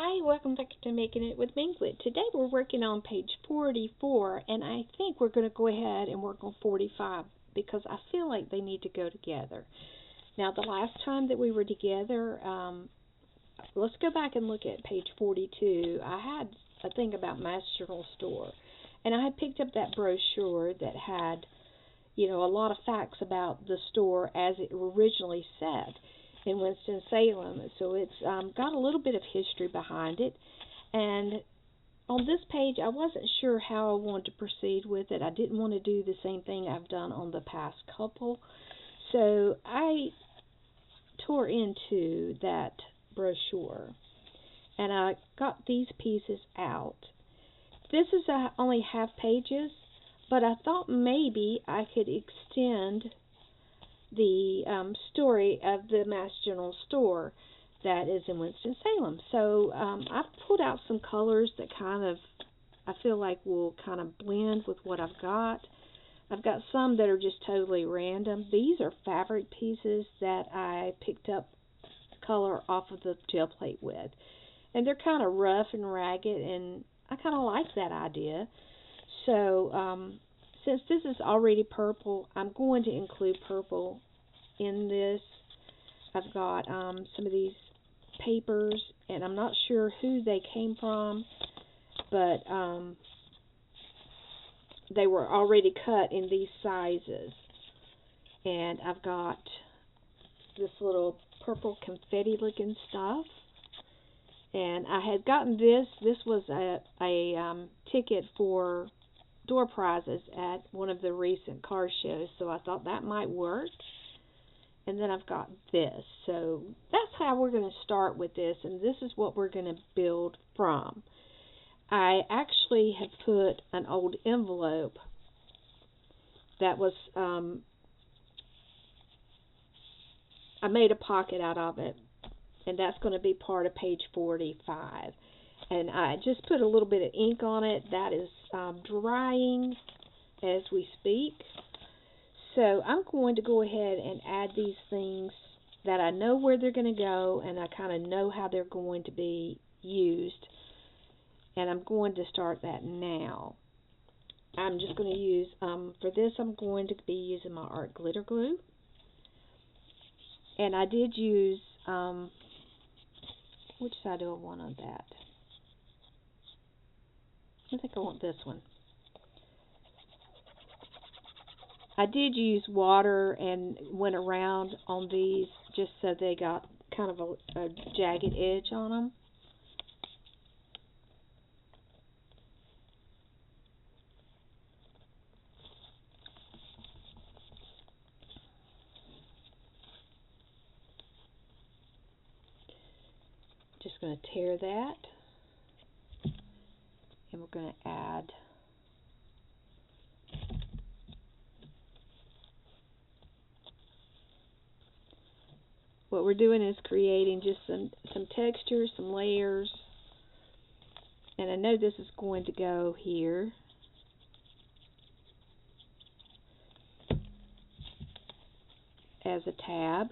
Hi, welcome back to Making It with Minglet. Today we're working on page 44, and I think we're going to go ahead and work on 45 because I feel like they need to go together. Now, the last time that we were together, let's go back and look at page 42. I had a thing about Mass General Store, and I had picked up that brochure that had, a lot of facts about the store as it originally said in Winston-Salem. So it's got a little bit of history behind it. And on this page, I wasn't sure how I wanted to proceed with it. I didn't want to do the same thing I've done on the past couple. So I tore into that brochure and I got these pieces out. This is only half pages, but I thought maybe I could extend the story of the Mass General Store that is in Winston-Salem. So I've pulled out some colors that I feel like will kind of blend with what I've got. I've got some that are just totally random. These are fabric pieces that I picked up color off of the gel plate with. And they're kind of rough and ragged, and I kind of like that idea. So since this is already purple, I'm going to include purple in this. I've got some of these papers, and I'm not sure who they came from, but they were already cut in these sizes. And I've got this little purple confetti looking stuff. And I had gotten this. This was a ticket for door prizes at one of the recent car shows, so I thought that might work. And then I've got this. So that's how we're going to start with this, and this is what we're going to build from. I actually have put an old envelope that was, I made a pocket out of it, and that's going to be part of page 45. And I just put a little bit of ink on it. That is drying as we speak. So I'm going to go ahead and add these things that I know where they're going to go, and I kind of know how they're going to be used. And I'm going to start that now. I'm just going to use, for this I'm going to be using my art glitter glue. And I did use, which side do I want on that? I think I want this one. I did use water and went around on these just so they got kind of a jagged edge on them. Just going to tear that, and we're going to add what we're doing is creating just some textures, some layers, and I know this is going to go here. As a tab.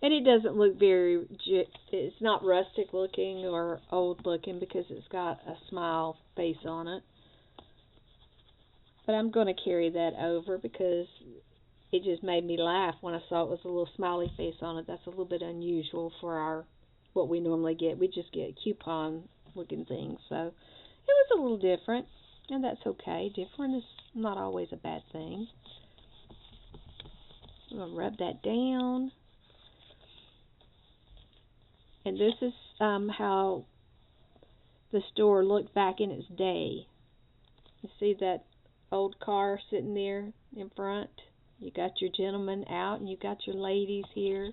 And it doesn't look it's not rustic looking or old looking because it's got a smile face on it. But I'm going to carry that over because it just made me laugh when I saw it was a little smiley face on it. That's a little bit unusual for what we normally get. We just get coupon looking things. So it was a little different, and that's okay. Different is not always a bad thing. I'm going to rub that down. And this is how the store looked back in its day. You see that old car sitting there in front? You got your gentlemen out and you got your ladies here.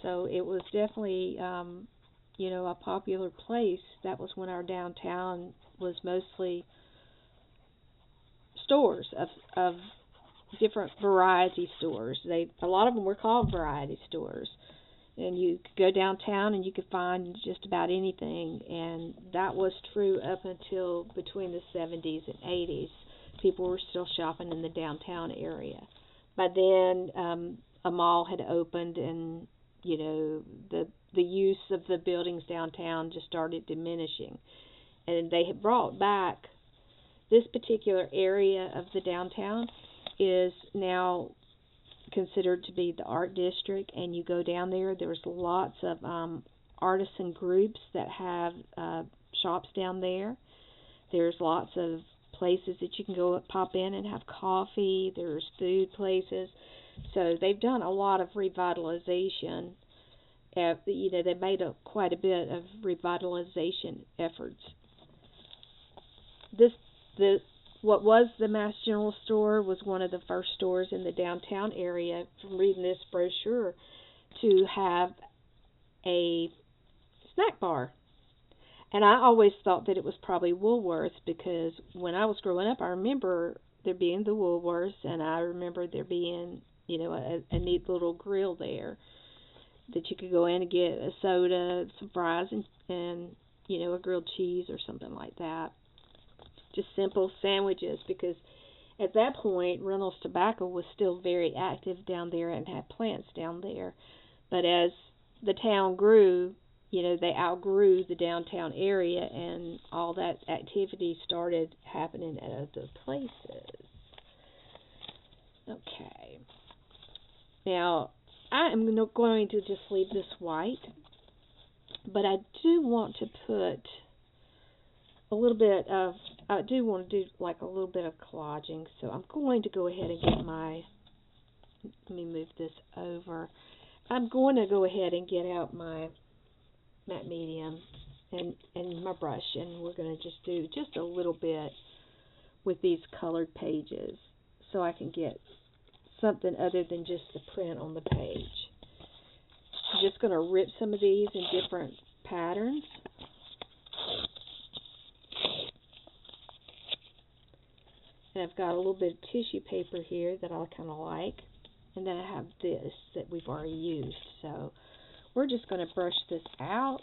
So it was definitely, a popular place. That was when our downtown was mostly stores of different variety stores. A lot of them were called variety stores. And you could go downtown and you could find just about anything. And that was true up until between the 70s and 80s. People were still shopping in the downtown area. By then, a mall had opened, and the use of the buildings downtown just started diminishing, and they had brought back this particular area of the downtown is now considered to be the art district, and you go down there, there's lots of artisan groups that have shops down there. There's lots of places that you can go pop in and have coffee. There's food places. So they've done a lot of revitalization. They made quite a bit of revitalization efforts. What was the Mass General Store was one of the first stores in the downtown area, from reading this brochure, to have a snack bar. And I always thought that it was probably Woolworths, because when I was growing up, I remember there being the Woolworths, and I remember there being, a neat little grill there that you could go in and get a soda, some fries, and a grilled cheese or something like that. Just simple sandwiches, because at that point, Reynolds Tobacco was still very active down there and had plants down there. But as the town grew, they outgrew the downtown area, and all that activity started happening at other places. Okay. Now, I am going to just leave this white, but I do want to put I do want to do like a little bit of collaging, so I'm going to go ahead and get let me move this over. I'm going to go ahead and get out my matte medium and my brush, and we're going to just do just a little bit with these colored pages so I can get something other than just the print on the page. I'm just going to rip some of these in different patterns. And I've got a little bit of tissue paper here that I kind of like. And then I have this that we've already used. So we're just going to brush this out.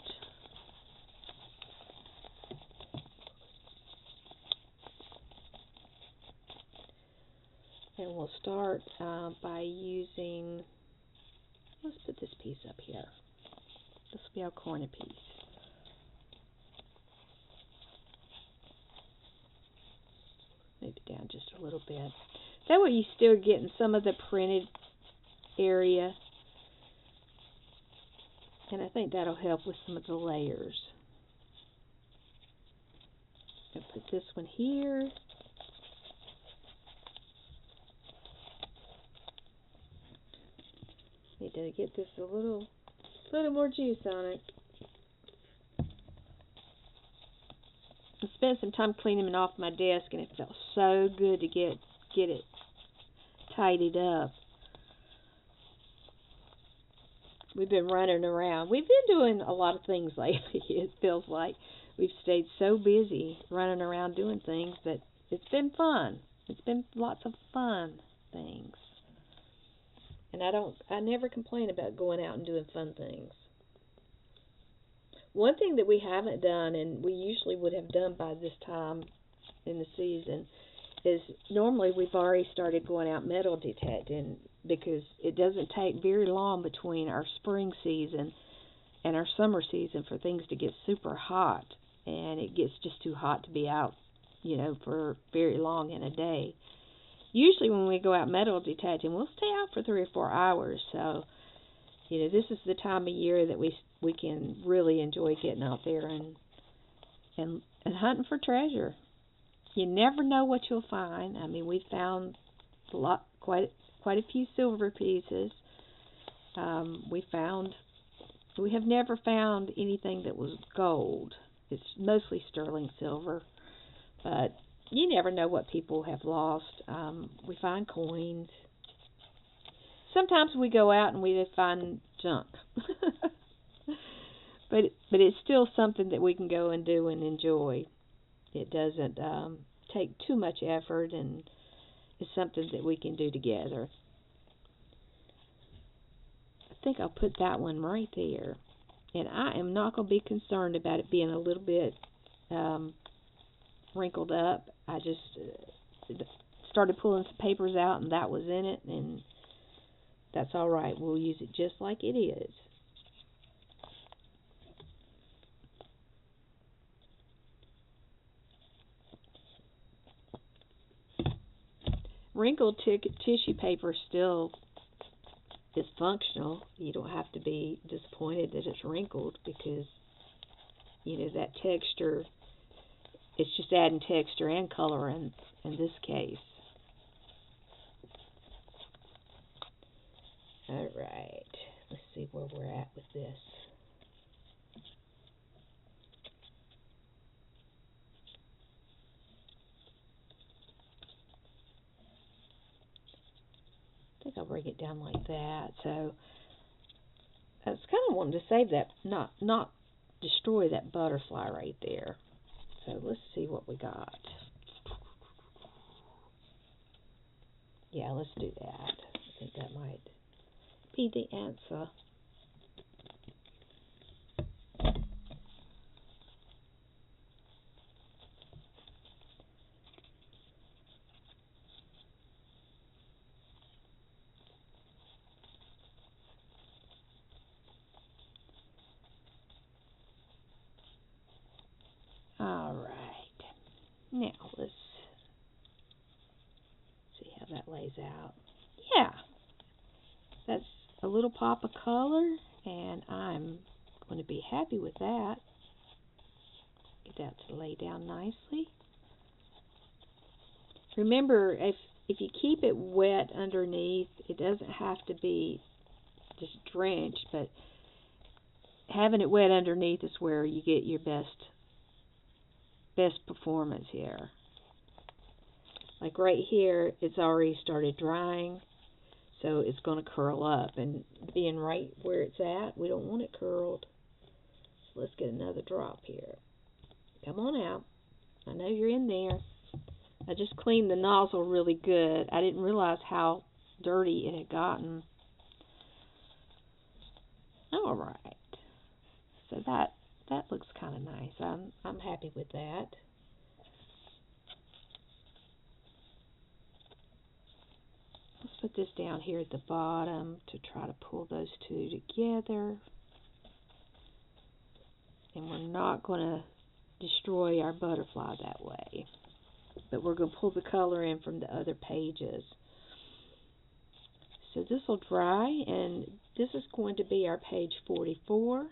And we'll start by using, let's put this piece up here. This will be our corner piece. Maybe down just a little bit. That way you're still getting some of the printed area. And I think that'll help with some of the layers. I'll put this one here. Need to get this a little more juice on it. I spent some time cleaning it off my desk, and it felt so good to get it tidied up. We've been running around. We've been doing a lot of things lately. It feels like we've stayed so busy running around doing things, but it's been fun. It's been lots of fun things. And I never complain about going out and doing fun things. One thing that we haven't done, and we usually would have done by this time in the season, is normally we've already started going out metal detecting, because it doesn't take very long between our spring season and our summer season for things to get super hot, and it gets just too hot to be out, for very long in a day. Usually when we go out metal detecting, we'll stay out for 3 or 4 hours, so this is the time of year that we can really enjoy getting out there and hunting for treasure. You never know what you'll find. I mean, we found quite a few silver pieces. We have never found anything that was gold. It's mostly sterling silver, but you never know what people have lost. We find coins. Sometimes we go out and we just find junk. but it's still something that we can go and do and enjoy. It doesn't take too much effort, and it's something that we can do together. I think I'll put that one right there. And I am not going to be concerned about it being a little bit wrinkled up. I just started pulling some papers out, and that was in it, and That's all right. We'll use it just like it is. Wrinkled tissue paper still is functional. You don't have to be disappointed that it's wrinkled because, you know, that texture, it's just adding texture and color in this case. All right, let's see where we're at with this. I think I'll bring it down like that. So I was kind of wanting to save that, not destroy that butterfly right there. So let's see what we got. Yeah, let's do that. I think that might be the answer. All right. Now let's see how that lays out. Yeah, that's a little pop of color, and I'm going to be happy with that. Get that to lay down nicely. Remember, if you keep it wet underneath, it doesn't have to be just drenched, but having it wet underneath is where you get your best performance here. Like right here, it's already started drying, so it's going to curl up, and being right where it's at, we don't want it curled. So let's get another drop here. Come on out. I know you're in there. I just cleaned the nozzle really good. I didn't realize how dirty it had gotten. All right. So that looks kind of nice. I'm happy with that. Let's put this down here at the bottom to try to pull those two together. And we're not going to destroy our butterfly that way. But we're going to pull the color in from the other pages. So this will dry, and this is going to be our page 44.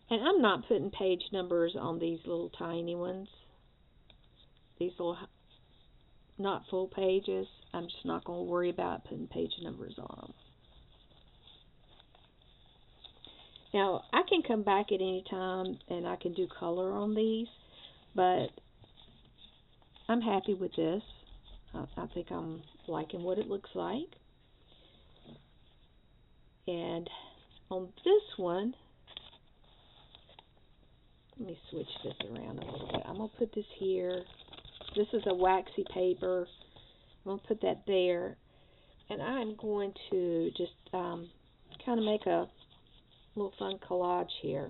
And I'm not putting page numbers on these little tiny ones. These little not full pages. I'm just not going to worry about putting page numbers on them. Now, I can come back at any time and I can do color on these, but I'm happy with this. I think I'm liking what it looks like. And on this one, let me switch this around a little bit. I'm going to put this here. This is a waxy paper. I'm going to put that there. And I'm going to just kind of make a little fun collage here.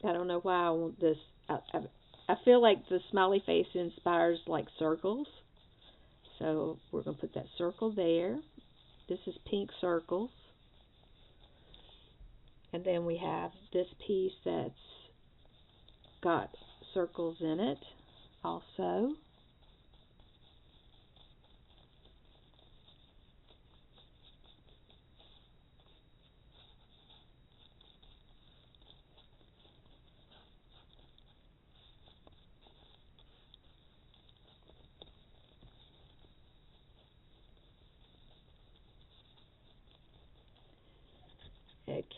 I don't know why I want this. I feel like the smiley face inspires like circles. So we're going to put that circle there. This is pink circles. And then we have this piece that's got circles in it also.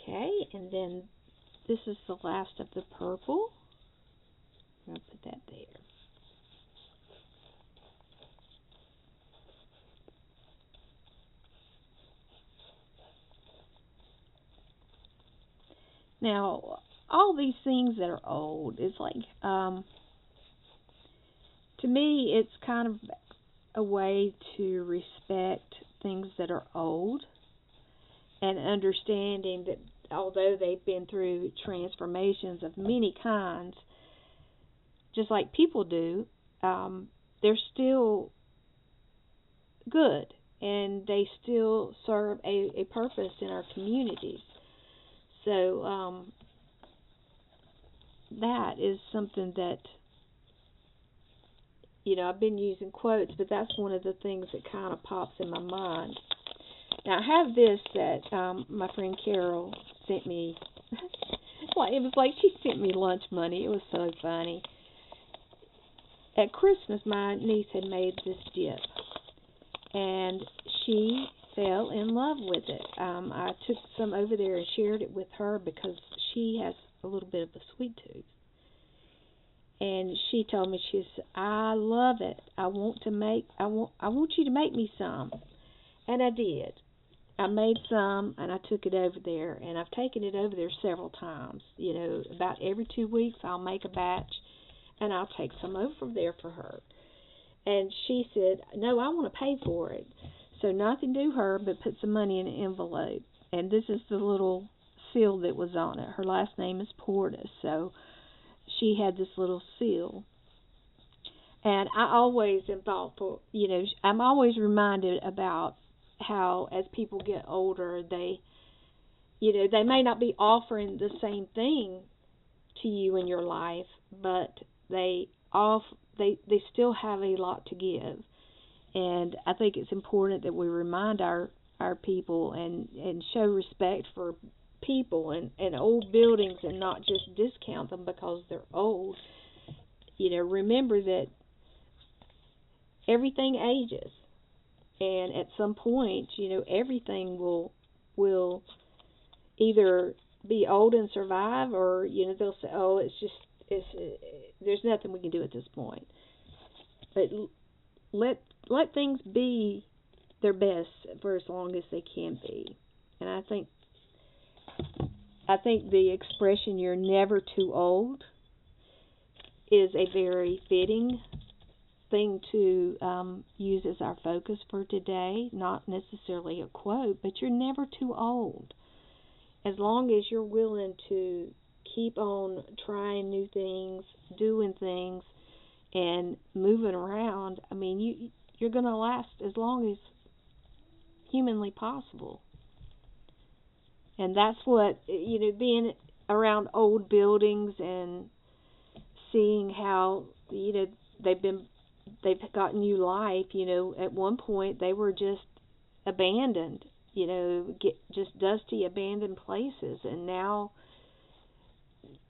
Okay, and then this is the last of the purple. I'm going to put that there. Now, all these things that are old, it's like, to me, it's kind of a way to respect things that are old and understanding that although they've been through transformations of many kinds, just like people do, they're still good and they still serve a purpose in our communities. So that is something that, I've been using quotes, but that's one of the things that kind of pops in my mind. Now, I have this that my friend Carol sent me. It was like she sent me lunch money. It was so funny. At Christmas, my niece had made this dip, and she fell in love with it. I took some over there and shared it with her because she has a little bit of a sweet tooth. And she told me, she said, "I love it. I want you to make me some." And I did. I made some and I took it over there, and I've taken it over there several times. About every 2 weeks I'll make a batch and I'll take some over there for her. And she said, "No, I want to pay for it." So nothing to her but put some money in an envelope. And this is the little seal that was on it. Her last name is Portis, so she had this little seal. And I always am thoughtful, I'm always reminded about how as people get older, they may not be offering the same thing to you in your life, but they still have a lot to give. And I think it's important that we remind our people and show respect for people and old buildings and not just discount them because they're old. Remember that everything ages, and at some point, everything will either be old and survive, or they'll say, "Oh, there's nothing we can do at this point." But let things be their best for as long as they can be. And I think the expression "you're never too old" is a very fitting thing to use as our focus for today. Not necessarily a quote, but you're never too old. As long as you're willing to keep on trying new things, doing things, and moving around, you're going to last as long as humanly possible. And that's what, being around old buildings and seeing how, they've got new life. At one point they were just abandoned, just dusty, abandoned places, and now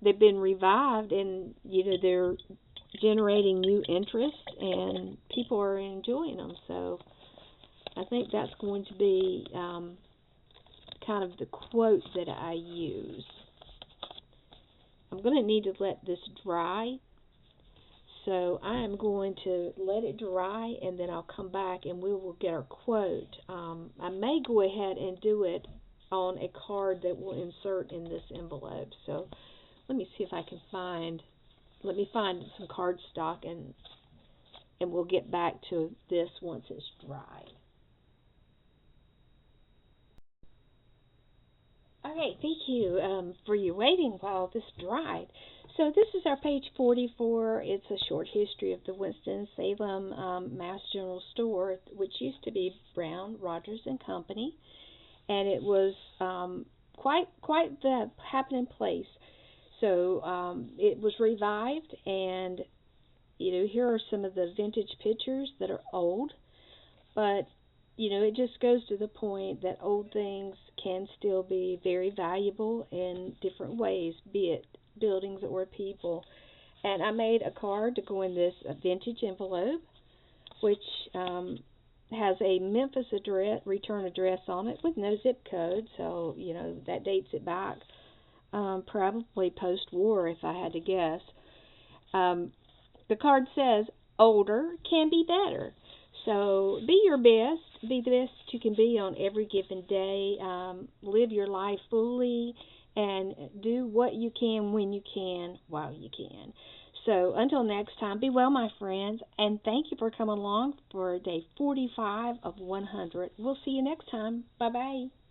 they've been revived, and they're generating new interest, and people are enjoying them. So I think that's going to be kind of the quote that I use. I'm going to need to let this dry, so I am going to let it dry, and then I'll come back and we will get our quote. I may go ahead and do it on a card that we'll insert in this envelope. So let me see if I can find some cardstock, and we'll get back to this once it's dried. Okay, thank you for your waiting while this dried. So this is our page 44. It's a short history of the Winston-Salem Mass General Store, which used to be Brown, Rogers and Company, and it was quite the happening place. So it was revived, and here are some of the vintage pictures that are old, but it just goes to the point that old things can still be very valuable in different ways, be it buildings or people. And I made a card to go in this vintage envelope, which has a Memphis return address on it with no zip code, so that dates it back probably post-war, if I had to guess. The card says, "Older can be better." So be your best. Be the best you can be on every given day. Live your life fully and do what you can when you can while you can. So until next time, be well, my friends, and thank you for coming along for day 45 of 100. We'll see you next time. Bye-bye.